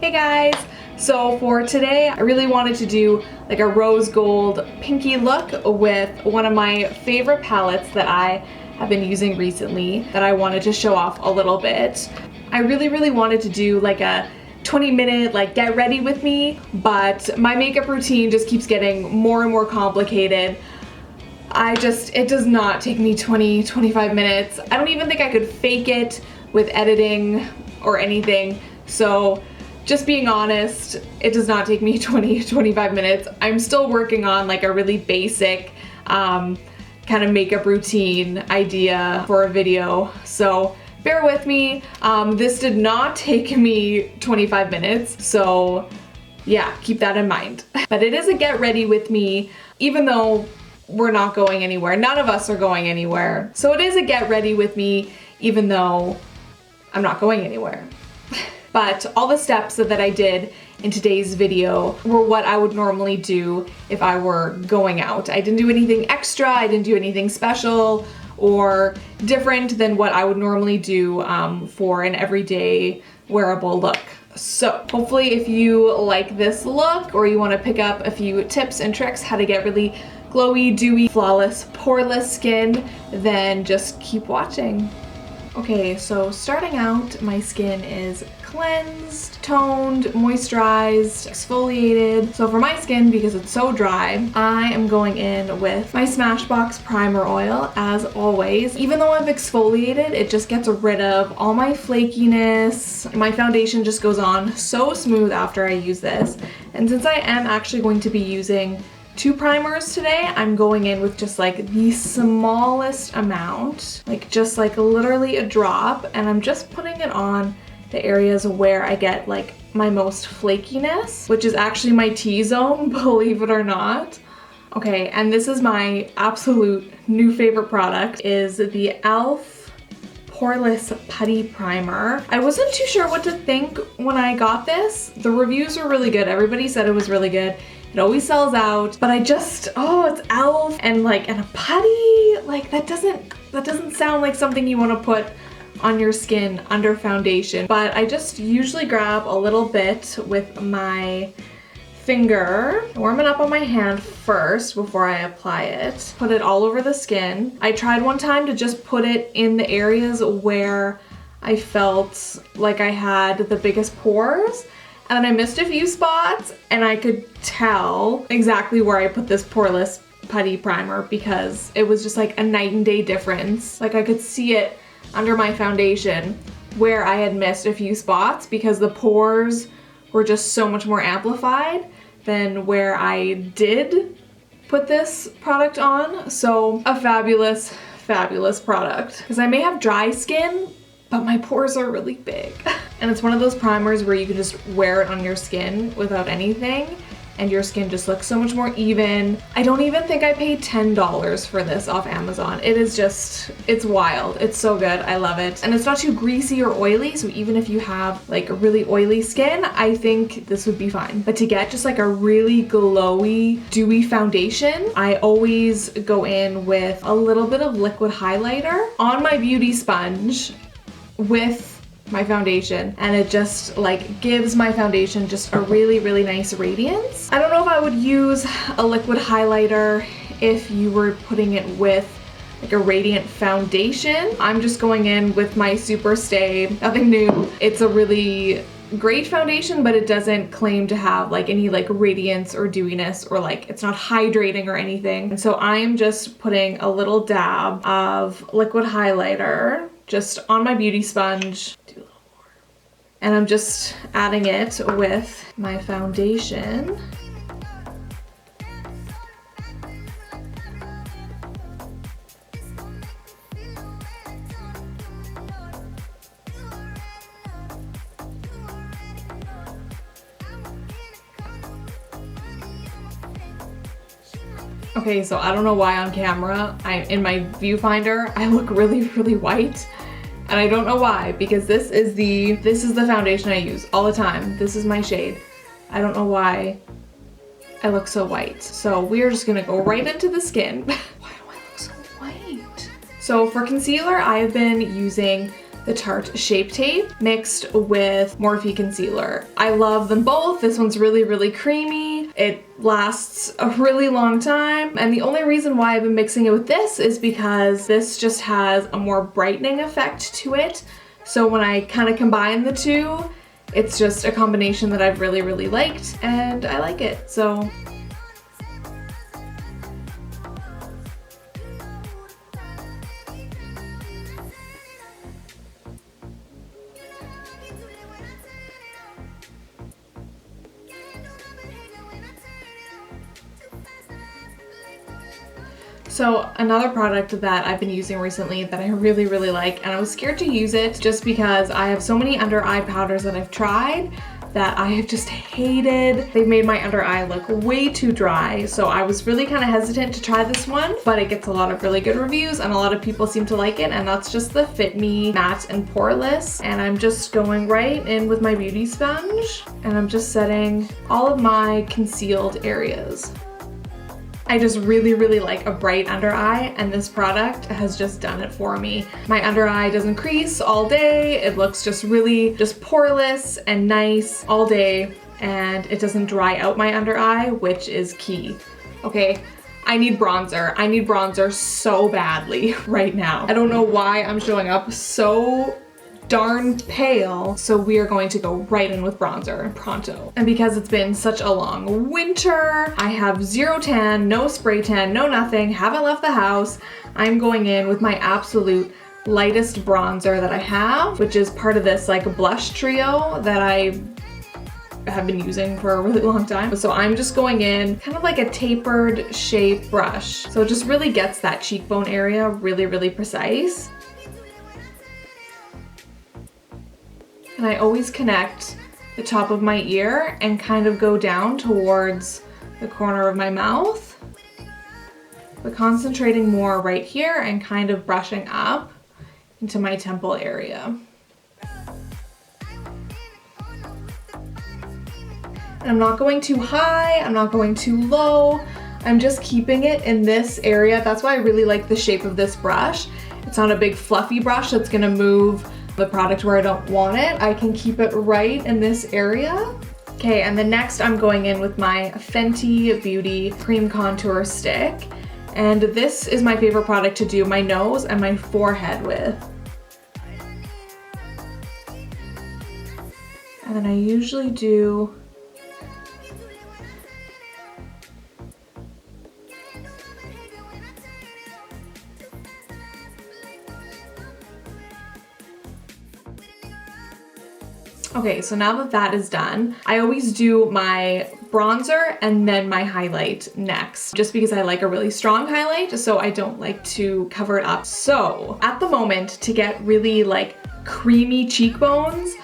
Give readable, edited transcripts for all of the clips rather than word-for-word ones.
Hey guys! So for today, I really wanted to do like a rose gold pinky look with one of my favorite palettes that I have been using recently that I wanted to show off a little bit. I really wanted to do like a 20-minute like get ready with me, but my makeup routine just keeps getting more and more complicated. It does not take me 20-25 minutes. I don't even think I could fake it with editing or anything. So just being honest, it does not take me 20-25 minutes. I'm still working on like a really basic kind of makeup routine idea for a video. So bear with me. This did not take me 25 minutes. So yeah, keep that in mind. But it is a get ready with me, even though we're not going anywhere. None of us are going anywhere. So it is a get ready with me, even though I'm not going anywhere. But all the steps that I did in today's video were what I would normally do if I were going out. I didn't do anything extra, I didn't do anything special or different than what I would normally do for an everyday wearable look. So hopefully if you like this look or you want to pick up a few tips and tricks how to get really glowy, dewy, flawless, poreless skin, then just keep watching. Okay, so starting out, my skin is cleansed, toned, moisturized, exfoliated. So for my skin, because it's so dry, I am going in with my Smashbox primer oil, as always. Even though I've exfoliated, it just gets rid of all my flakiness. My foundation just goes on so smooth after I use this. And since I am actually going to be using 2 primers today, I'm going in with just like the smallest amount, like just like literally a drop, and I'm just putting it on the areas where I get like my most flakiness, which is actually my T-zone, believe it or not. Okay, and this is my absolute new favorite product, is the e.l.f. Poreless Putty Primer. I wasn't too sure what to think when I got this. The reviews were really good. Everybody said it was really good. It always sells out, but oh, it's e.l.f. and a putty. Like that doesn't sound like something you want to put on your skin under foundation. But I just usually grab a little bit with my finger, warm it up on my hand first before I apply it. Put it all over the skin. I tried one time to just put it in the areas where I felt like I had the biggest pores. And I missed a few spots and I could tell exactly where I put this Poreless Putty Primer because it was just like a night and day difference. Like I could see it under my foundation where I had missed a few spots because the pores were just so much more amplified than where I did put this product on. So a fabulous product. Because I may have dry skin, but my pores are really big. And it's one of those primers where you can just wear it on your skin without anything and your skin just looks so much more even. I don't even think I paid $10 for this off Amazon. It's wild. It's so good. I love it. And it's not too greasy or oily, so even if you have like a really oily skin, I think this would be fine. But to get just like a really glowy, dewy foundation, I always go in with a little bit of liquid highlighter on my beauty sponge with my foundation, and it just like gives my foundation just a really nice radiance. I don't know if I would use a liquid highlighter if you were putting it with like a radiant foundation. I'm just going in with my Superstay, nothing new. It's a really great foundation, but it doesn't claim to have like any like radiance or dewiness, or like it's not hydrating or anything. And so I am just putting a little dab of liquid highlighter just on my beauty sponge. Do a little more. And I'm just adding it with my foundation. Okay, so I don't know why on camera, in my viewfinder, I look really white. And I don't know why, because this is the foundation I use all the time. This is my shade. I don't know why I look so white. So we're just gonna go right into the skin. Why do I look so white? So for concealer, I have been using the Tarte Shape Tape mixed with Morphe concealer. I love them both. This one's really, really creamy. It lasts a really long time. And the only reason why I've been mixing it with this is because this just has a more brightening effect to it. So when I kind of combine the two, it's just a combination that I've really, really liked, and I like it. So another product that I've been using recently that I really, really like, and I was scared to use it just because I have so many under eye powders that I've tried that I have just hated. They've made my under eye look way too dry, so I was really kind of hesitant to try this one, but it gets a lot of really good reviews and a lot of people seem to like it, and that's just the Fit Me Matte and Poreless. And I'm just going right in with my beauty sponge, and I'm just setting all of my concealed areas. I just really, really like a bright under eye, and this product has just done it for me. My under eye doesn't crease all day. It looks just really just poreless and nice all day, and it doesn't dry out my under eye, which is key. Okay, I need bronzer. I need bronzer so badly right now. I don't know why I'm showing up so darn pale, so we are going to go right in with bronzer pronto. And because it's been such a long winter, I have zero tan, no spray tan, no nothing, haven't left the house, I'm going in with my absolute lightest bronzer that I have, which is part of this like blush trio that I have been using for a really long time. So I'm just going in kind of like a tapered shape brush, so it just really gets that cheekbone area really, really precise. And I always connect the top of my ear and kind of go down towards the corner of my mouth, but concentrating more right here and kind of brushing up into my temple area. And I'm not going too high, I'm not going too low, I'm just keeping it in this area. That's why I really like the shape of this brush. It's not a big fluffy brush that's gonna move the product where I don't want it. I can keep it right in this area. Okay, and then next I'm going in with my Fenty Beauty Cream Contour Stick. And this is my favorite product to do my nose and my forehead with. And then I usually do okay, so now that that is done, I always do my bronzer and then my highlight next, just because I like a really strong highlight, so I don't like to cover it up. So at the moment, to get really like creamy cheekbones,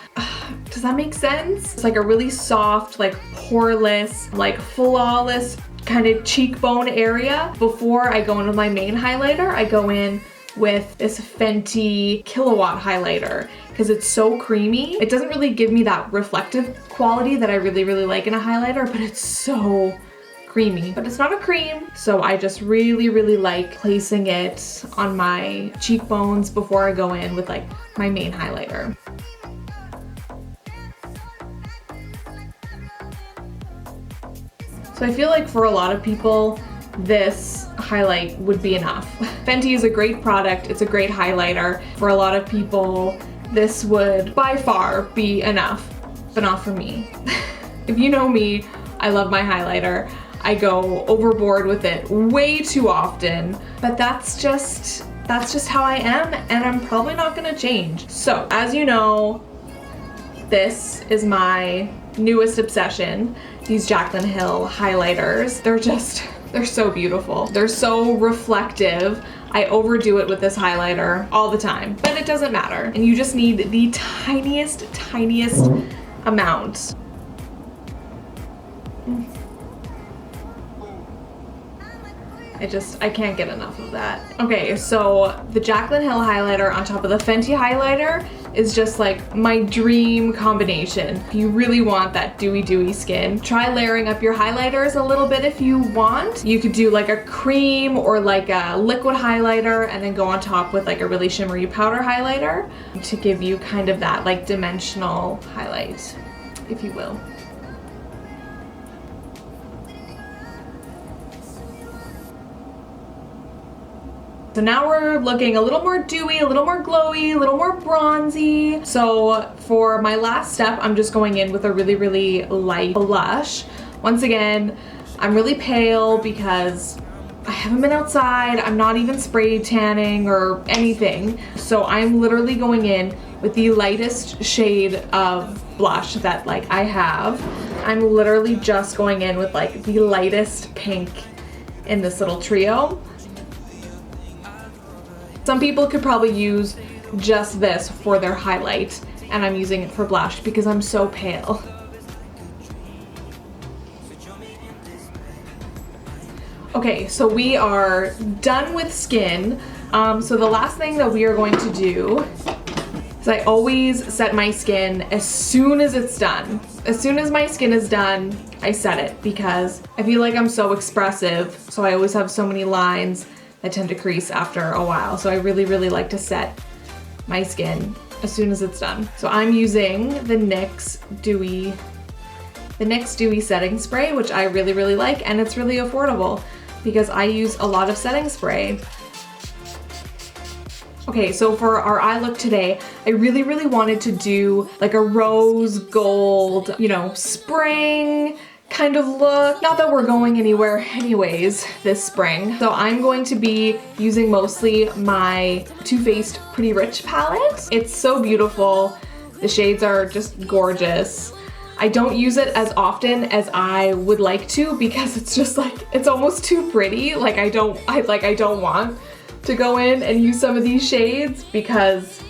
does that make sense? It's like a really soft, like poreless, like flawless kind of cheekbone area. Before I go in with my main highlighter, I go in with this Fenty Killawatt highlighter because it's so creamy. It doesn't really give me that reflective quality that I really, really like in a highlighter, but it's so creamy. But it's not a cream, so I just really, really like placing it on my cheekbones before I go in with like my main highlighter. So I feel like for a lot of people, this highlight would be enough. Fenty is a great product, it's a great highlighter. For a lot of people, this would by far be enough, but not for me. If you know me, I love my highlighter. I go overboard with it way too often, but that's just how I am, and I'm probably not gonna change. So, as you know, this is my newest obsession, these Jaclyn Hill highlighters. They're so beautiful. They're so reflective. I overdo it with this highlighter all the time, but it doesn't matter. And you just need the tiniest amount. I can't get enough of that. Okay, so the Jaclyn Hill highlighter on top of the Fenty highlighter is just like my dream combination. If you really want that dewy skin, try layering up your highlighters a little bit if you want. You could do like a cream or like a liquid highlighter and then go on top with like a really shimmery powder highlighter to give you kind of that like dimensional highlight, if you will. So now we're looking a little more dewy, a little more glowy, a little more bronzy. So for my last step, I'm just going in with a really light blush. Once again, I'm really pale because I haven't been outside. I'm not even spray tanning or anything. So I'm literally going in with the lightest shade of blush that like I have. I'm literally just going in with like the lightest pink in this little trio. Some people could probably use just this for their highlight, and I'm using it for blush because I'm so pale. Okay, so we are done with skin. So the last thing that we are going to do is I always set my skin as soon as it's done. As soon as my skin is done, I set it because I feel like I'm so expressive, so I always have so many lines that tend to crease after a while. So I really like to set my skin as soon as it's done. So I'm using the NYX Dewy setting spray, which I really like, and it's really affordable because I use a lot of setting spray. Okay, so for our eye look today, I really wanted to do like a rose gold, you know, spring kind of look. Not that we're going anywhere anyways this spring. So I'm going to be using mostly my Too Faced Pretty Rich palette. It's so beautiful. The shades are just gorgeous. I don't use it as often as I would like to because it's just like, it's almost too pretty. Like I don't want to go in and use some of these shades because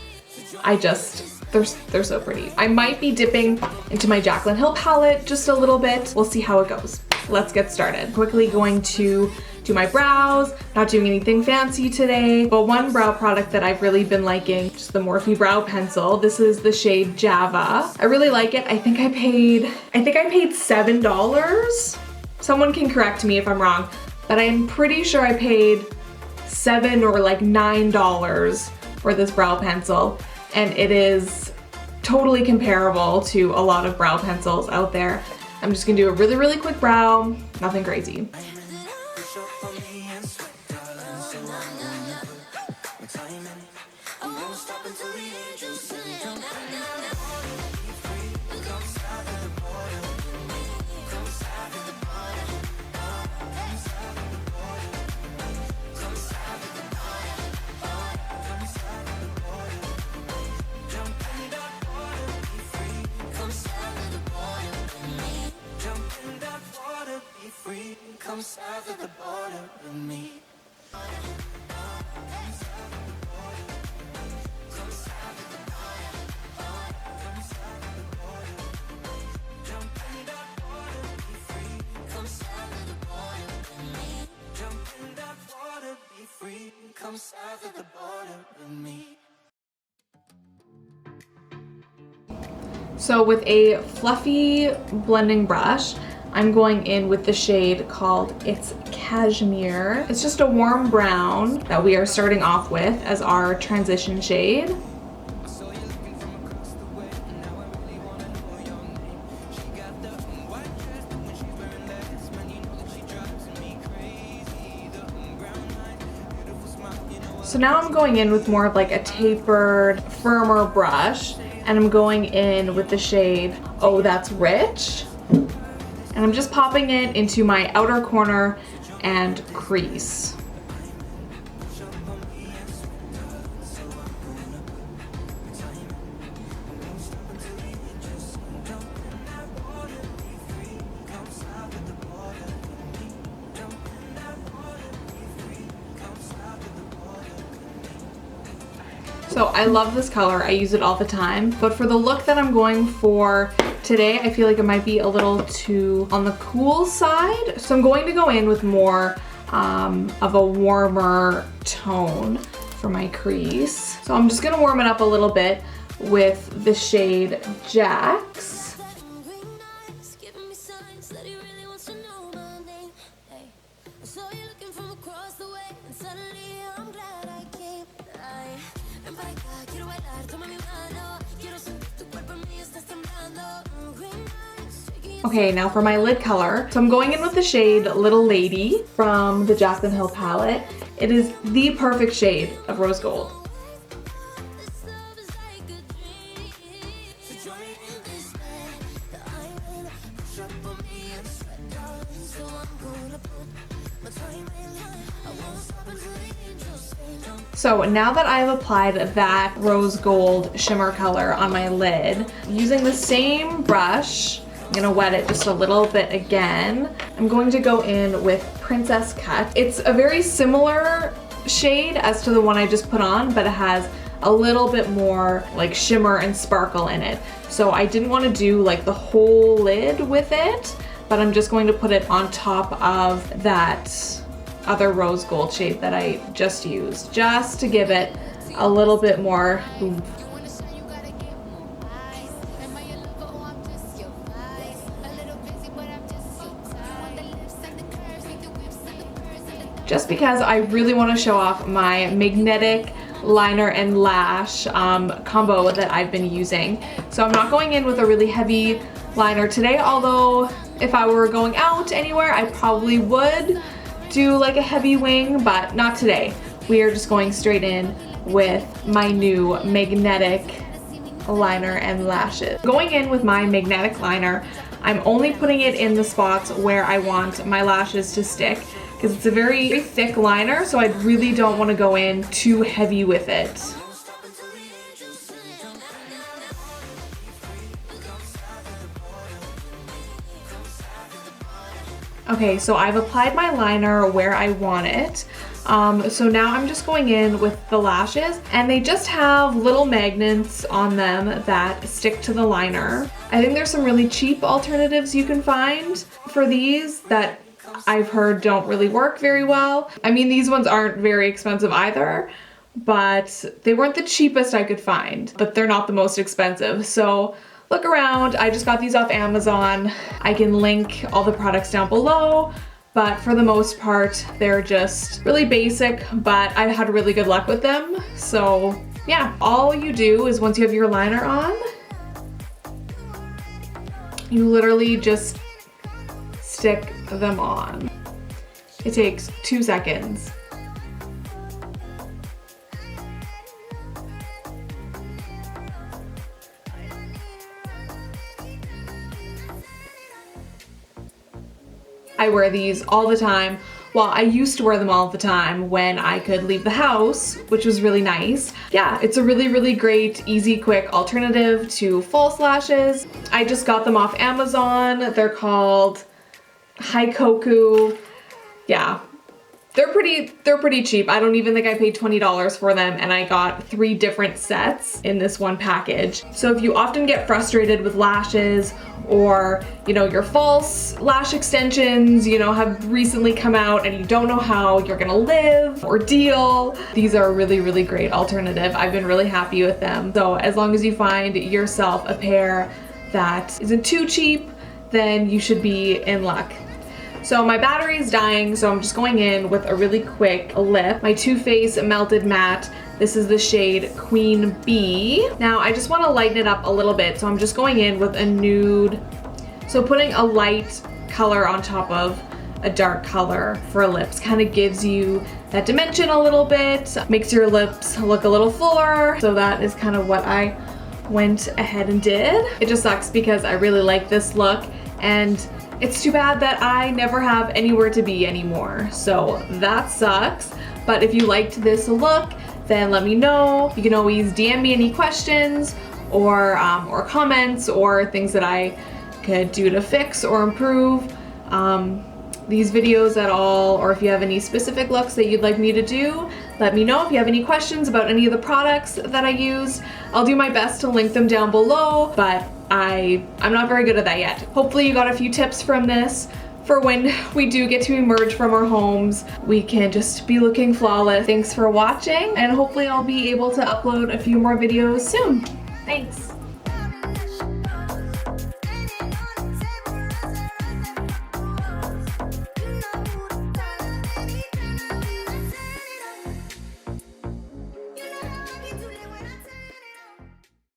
they're so pretty. I might be dipping into my Jaclyn Hill palette just a little bit. We'll see how it goes. Let's get started. Quickly going to do my brows. Not doing anything fancy today, but one brow product that I've really been liking, just the Morphe brow pencil. This is the shade Java. I really like it. I think I paid $7. Someone can correct me if I'm wrong, but I'm pretty sure I paid $7 or like $9 for this brow pencil. And it is totally comparable to a lot of brow pencils out there. I'm just gonna do a really quick brow, nothing crazy. Come south of the border with me. Come south of the border with me. So with a fluffy blending brush, I'm going in with the shade called It's Cashmere. It's just a warm brown that we are starting off with as our transition shade. So now I'm going in with more of like a tapered, firmer brush, and I'm going in with the shade Oh That's Rich. And I'm just popping it into my outer corner and crease. So I love this color, I use it all the time, but for the look that I'm going for today, I feel like it might be a little too on the cool side. So I'm going to go in with more of a warmer tone for my crease. So I'm just gonna warm it up a little bit with the shade Jax. Okay, now for my lid color. So I'm going in with the shade Little Lady from the Jaclyn Hill palette. It is the perfect shade of rose gold. So now that I have applied that rose gold shimmer color on my lid, using the same brush, I'm gonna wet it just a little bit again. I'm going to go in with Princess Cut. It's a very similar shade as to the one I just put on, but it has a little bit more like shimmer and sparkle in it. So I didn't want to do like the whole lid with it, but I'm just going to put it on top of that other rose gold shade that I just used, just to give it a little bit more oomph. Just because I really want to show off my magnetic liner and lash combo that I've been using. So I'm not going in with a really heavy liner today, although if I were going out anywhere, I probably would do like a heavy wing, but not today. We are just going straight in with my new magnetic liner and lashes. Going in with my magnetic liner, I'm only putting it in the spots where I want my lashes to stick, because it's a very thick liner, so I really don't want to go in too heavy with it. Okay, so I've applied my liner where I want it. So now I'm just going in with the lashes, and they just have little magnets on them that stick to the liner. I think there's some really cheap alternatives you can find for these that I've heard don't really work very well. I mean, these ones aren't very expensive either, but they weren't the cheapest I could find, but they're not the most expensive. So look around. I just got these off Amazon. I can link all the products down below, but for the most part, they're just really basic, but I've had really good luck with them. So yeah, all you do is once you have your liner on, you literally just stick them on. It takes 2 seconds. I wear these all the time. Well, I used to wear them all the time when I could leave the house, which was really nice. Yeah, it's a really, really great, easy, quick alternative to false lashes. I just got them off Amazon. They're called HiCocu. Yeah, they're pretty cheap. I don't even think I paid $20 for them, and I got 3 different sets in this one package. So if you often get frustrated with lashes, or you know, your false lash extensions, you know, have recently come out and you don't know how you're gonna live or deal, these are a really, really great alternative. I've been really happy with them. So as long as you find yourself a pair that isn't too cheap, then you should be in luck. So my battery is dying, so I'm just going in with a really quick lip. My Too Faced Melted Matte. This is the shade Queen Bee. Now I just want to lighten it up a little bit, so I'm just going in with a nude. So putting a light color on top of a dark color for lips kind of gives you that dimension a little bit, makes your lips look a little fuller. So that is kind of what I went ahead and did. It just sucks because I really like this look, and it's too bad that I never have anywhere to be anymore. So that sucks. But if you liked this look, then let me know. You can always DM me any questions or comments or things that I could do to fix or improve these videos at all, or if you have any specific looks that you'd like me to do, let me know. If you have any questions about any of the products that I used, I'll do my best to link them down below, but I'm not very good at that yet. Hopefully you got a few tips from this for when we do get to emerge from our homes, we can just be looking flawless. Thanks for watching, and hopefully I'll be able to upload a few more videos soon. Thanks.